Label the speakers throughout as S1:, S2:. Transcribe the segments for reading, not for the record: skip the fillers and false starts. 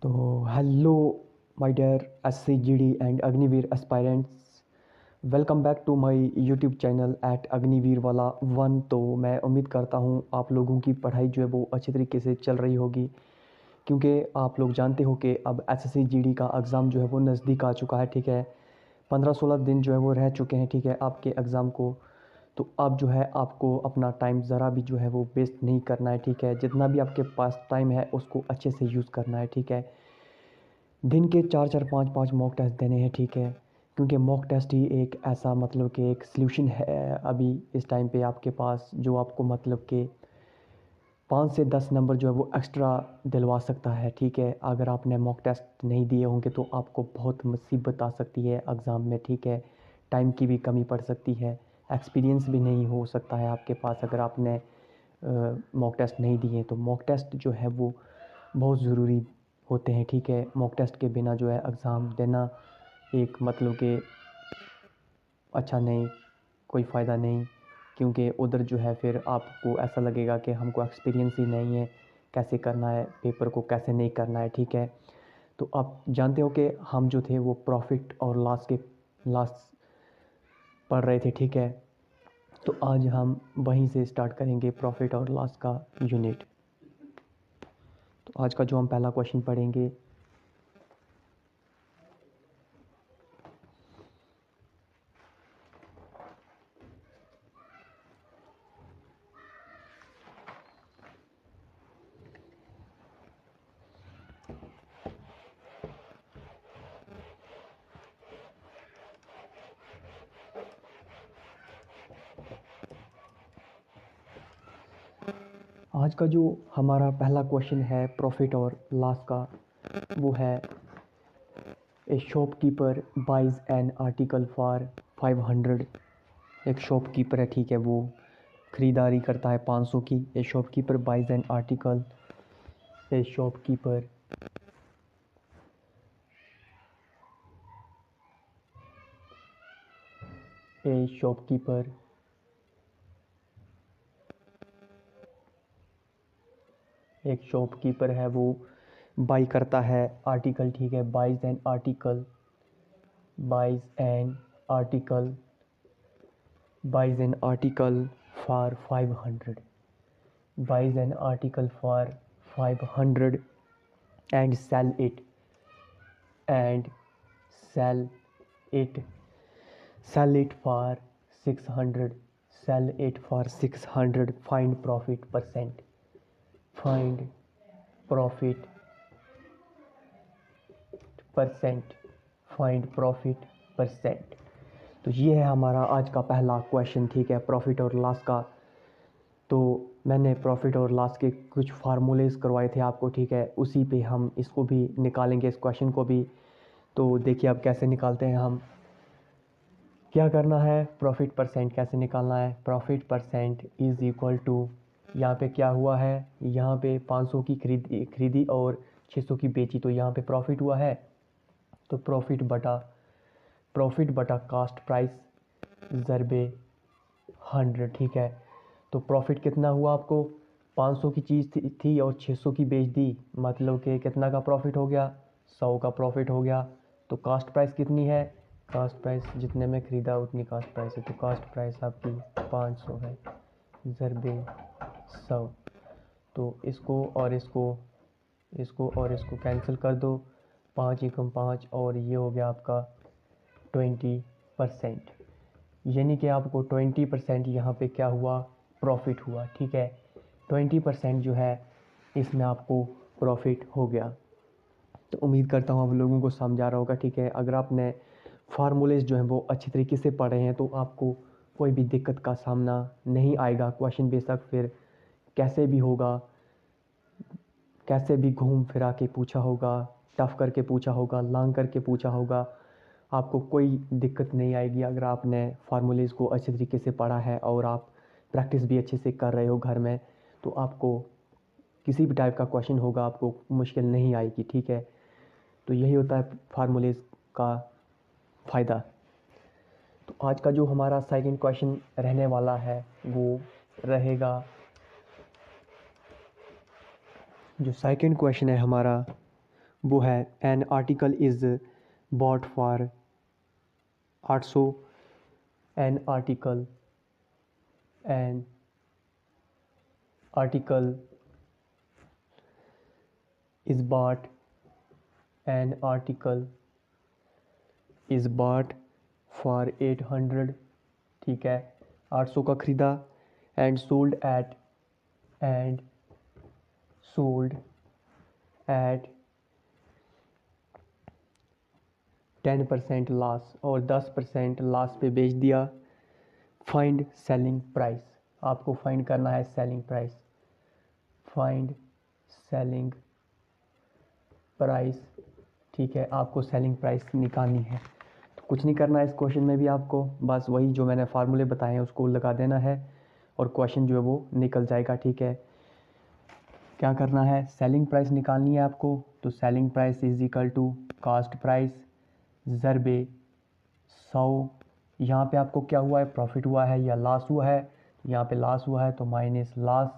S1: तो hello my dear SCGD and Agniveer aspirants, welcome back to my YouTube channel at Agniveer वाला one. तो मैं उम्मीद करता हूँ आप लोगों की पढ़ाई जो है वो अच्छी तरीके से चल रही होगी, क्योंकि आप लोग जानते हो कि अब SCGD का एग्ज़ाम जो है वो नज़दीक आ चुका है। ठीक है, 15-16 दिन जो है वो रह चुके हैं, ठीक है, आपके एग्ज़ाम को। तो अब जो है आपको अपना टाइम ज़रा भी जो है वो वेस्ट नहीं करना है। ठीक है, जितना भी आपके पास टाइम है उसको अच्छे से यूज़ करना है। ठीक है, दिन के 4-4 5-5 मॉक टेस्ट देने हैं। ठीक है, क्योंकि मॉक टेस्ट ही एक ऐसा मतलब कि एक सल्यूशन है अभी इस टाइम पे आपके पास, जो आपको मतलब कि 5 से 10 नंबर जो है वो एक्स्ट्रा दिलवा सकता है। ठीक है, अगर आपने मॉक टेस्ट नहीं दिए होंगे तो आपको बहुत मुसीबत आ सकती है एग्ज़ाम में। ठीक है, टाइम की भी कमी पड़ सकती है, एक्सपीरियंस भी नहीं हो सकता है आपके पास अगर आपने मॉक टेस्ट नहीं दिए। तो मॉक टेस्ट जो है वो बहुत ज़रूरी होते हैं। ठीक है, मॉक टेस्ट के बिना जो है एग्ज़ाम देना एक मतलब कि अच्छा नहीं, कोई फ़ायदा नहीं, क्योंकि उधर जो है फिर आपको ऐसा लगेगा कि हमको एक्सपीरियंस ही नहीं है, कैसे करना है पेपर को, कैसे नहीं करना है। ठीक है, तो आप जानते हो कि हम जो थे वो प्रॉफिट और लॉस पढ़ रहे थे। ठीक है, तो आज हम वहीं से स्टार्ट करेंगे प्रॉफिट और लॉस का यूनिट। तो आज का जो हम पहला क्वेश्चन पढ़ेंगे, आज का जो हमारा पहला क्वेश्चन है प्रॉफिट और लॉस का, वो है a shopkeeper buys an article for 500। एक शॉपकीपर है, ठीक है, वो ख़रीदारी करता है 500 की। A shopkeeper buys an article, a shopkeeper a shopkeeper एक शॉपकीपर है वो बाई करता है आर्टिकल। ठीक है, buys an article, buys an article, buys an article for 500, buys an article for 500 and and sell it sell it for 600, sell it for 600, find profit percent, find profit percent, find profit percent. तो ये है हमारा आज का पहला question. ठीक है, profit और लॉस का। तो मैंने प्रॉफिट और लॉस के कुछ फार्मूलेज करवाए थे आपको। ठीक है, उसी पे हम इसको भी निकालेंगे, इस क्वेश्चन को भी। तो देखिए अब कैसे निकालते हैं हम। क्या करना है, प्रॉफिट परसेंट कैसे निकालना है। Profit percent is equal to, यहाँ पे क्या हुआ है, यहाँ पे 500 की खरीदी और 600 की बेची, तो यहाँ पे प्रॉफिट हुआ है। तो प्रॉफिट बटा कास्ट प्राइस ज़रबे 100। ठीक है, तो प्रॉफिट कितना हुआ आपको, 500 की चीज़ थी और 600 की बेच दी, मतलब कि कितना का प्रॉफिट हो गया, 100 का प्रॉफिट हो गया। तो कास्ट प्राइस कितनी है, कास्ट प्राइस जितने में ख़रीदा उतनी कास्ट प्राइस है, तो कास्ट प्राइस आपकी 500 है ज़रबे 100। तो इसको और इसको कैंसिल कर दो, 5 एकम 5, और ये हो गया आपका 20%। यानी कि आपको 20% यहाँ पे क्या हुआ, प्रॉफिट हुआ। ठीक है, 20% जो है इसमें आपको प्रॉफिट हो गया। तो उम्मीद करता हूँ आप लोगों को समझा रहा होगा। ठीक है, अगर आपने फार्मूलेज जो हैं वो अच्छी तरीके से पढ़े हैं तो आपको कोई भी दिक्कत का सामना नहीं आएगा। क्वेश्चन बेशक फिर कैसे भी होगा, कैसे भी घूम फिरा के पूछा होगा, टफ करके पूछा होगा, लॉन्ग करके पूछा होगा, आपको कोई दिक्कत नहीं आएगी अगर आपने फार्मूलेज को अच्छे तरीके से पढ़ा है और आप प्रैक्टिस भी अच्छे से कर रहे हो घर में। तो आपको किसी भी टाइप का क्वेश्चन होगा आपको मुश्किल नहीं आएगी। ठीक है, तो यही होता है फार्मूलेज का फ़ायदा। तो आज का जो हमारा सेकंड क्वेश्चन रहने वाला है वो रहेगा, जो सेकंड क्वेश्चन है हमारा वो है an article is bought for 800, an article is bought an article is bought for 800, ठीक है, 800 का ख़रीदा, एंड सोल्ड एट 10% लॉस, और 10% लॉस पे बेच दिया। फाइंड सेलिंग प्राइस, आपको फाइंड करना है selling price. Find selling price, ठीक है, आपको सेलिंग प्राइस निकालनी है। तो कुछ नहीं करना है इस क्वेश्चन में भी, आपको बस वही जो मैंने फार्मूले बताए हैं उसको लगा देना है और क्वेश्चन जो है वो निकल जाएगा, ठीक है। क्या करना है, सेलिंग प्राइस निकालनी है आपको। तो selling price is equal to cost price ज़रबे 100। यहाँ पे आपको क्या हुआ है, प्रॉफिट हुआ है या लॉस हुआ है। यहाँ पे लॉस हुआ है तो माइनस लॉस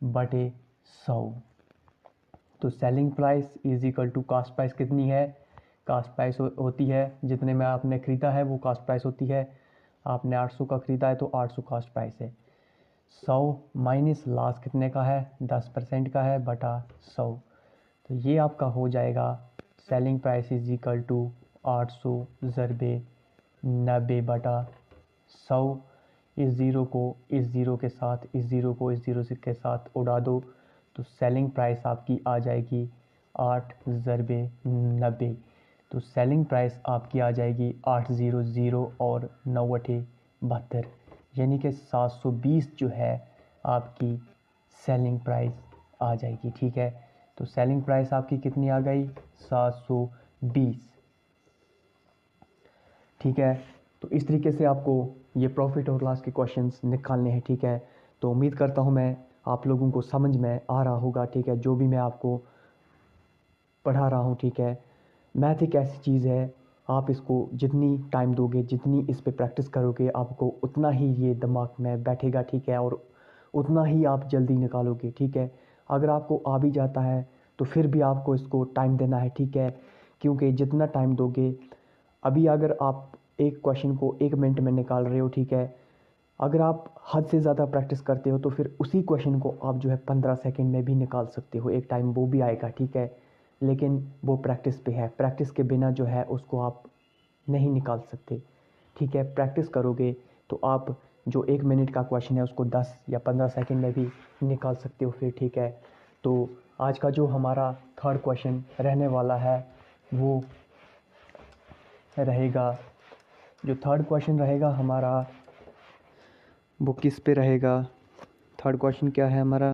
S1: बटे 100। तो selling price is equal to cost price कितनी है, कास्ट प्राइस होती है जितने में आपने ख़रीदा है वो कास्ट प्राइस होती है। आपने 800 का ख़रीदा है तो 800 कास्ट प्राइस है। 100 माइनस लॉस कितने का है, 10% का है, बटा 100। तो ये आपका हो जाएगा selling price is equal to 800 ज़रबे 90 बटा 100। इस ज़ीरो को इस ज़ीरो के साथ, इस ज़ीरो को इस ज़ीरो के साथ उड़ा दो तो सेलिंग प्राइस आपकी आ जाएगी 8 ज़रबे 90। तो सेलिंग प्राइस आपकी आ जाएगी 800 और 9 72, यानी कि 720 जो है आपकी सेलिंग प्राइस आ जाएगी, ठीक है। तो सेलिंग प्राइस आपकी कितनी आ गई, 720, ठीक है। तो इस तरीके से आपको ये प्रॉफिट और लॉस के क्वेश्चंस निकालने हैं, ठीक है। तो उम्मीद करता हूँ मैं आप लोगों को समझ में आ रहा होगा, ठीक है, जो भी मैं आपको पढ़ा रहा हूँ, ठीक है। मैथ एक ऐसी चीज़ है, आप इसको जितनी टाइम दोगे, जितनी इस पे प्रैक्टिस करोगे, आपको उतना ही ये दिमाग में बैठेगा, ठीक है, और उतना ही आप जल्दी निकालोगे, ठीक है। अगर आपको आ भी जाता है तो फिर भी आपको इसको टाइम देना है, ठीक है, क्योंकि जितना टाइम दोगे, अभी अगर आप एक क्वेश्चन को 1 मिनट में निकाल रहे हो, ठीक है, अगर आप हद से ज़्यादा प्रैक्टिस करते हो तो फिर उसी क्वेश्चन को आप जो है 15 सेकंड में भी निकाल सकते हो, एक टाइम वो भी आएगा, ठीक है। लेकिन वो प्रैक्टिस पे है, प्रैक्टिस के बिना जो है उसको आप नहीं निकाल सकते, ठीक है। प्रैक्टिस करोगे तो आप जो 1 मिनट का क्वेश्चन है उसको 10 या 15 सेकंड में भी निकाल सकते हो फिर, ठीक है। तो आज का जो हमारा थर्ड क्वेश्चन रहने वाला है वो रहेगा, जो थर्ड क्वेश्चन रहेगा हमारा वो किस पे रहेगा, थर्ड क्वेश्चन क्या है हमारा।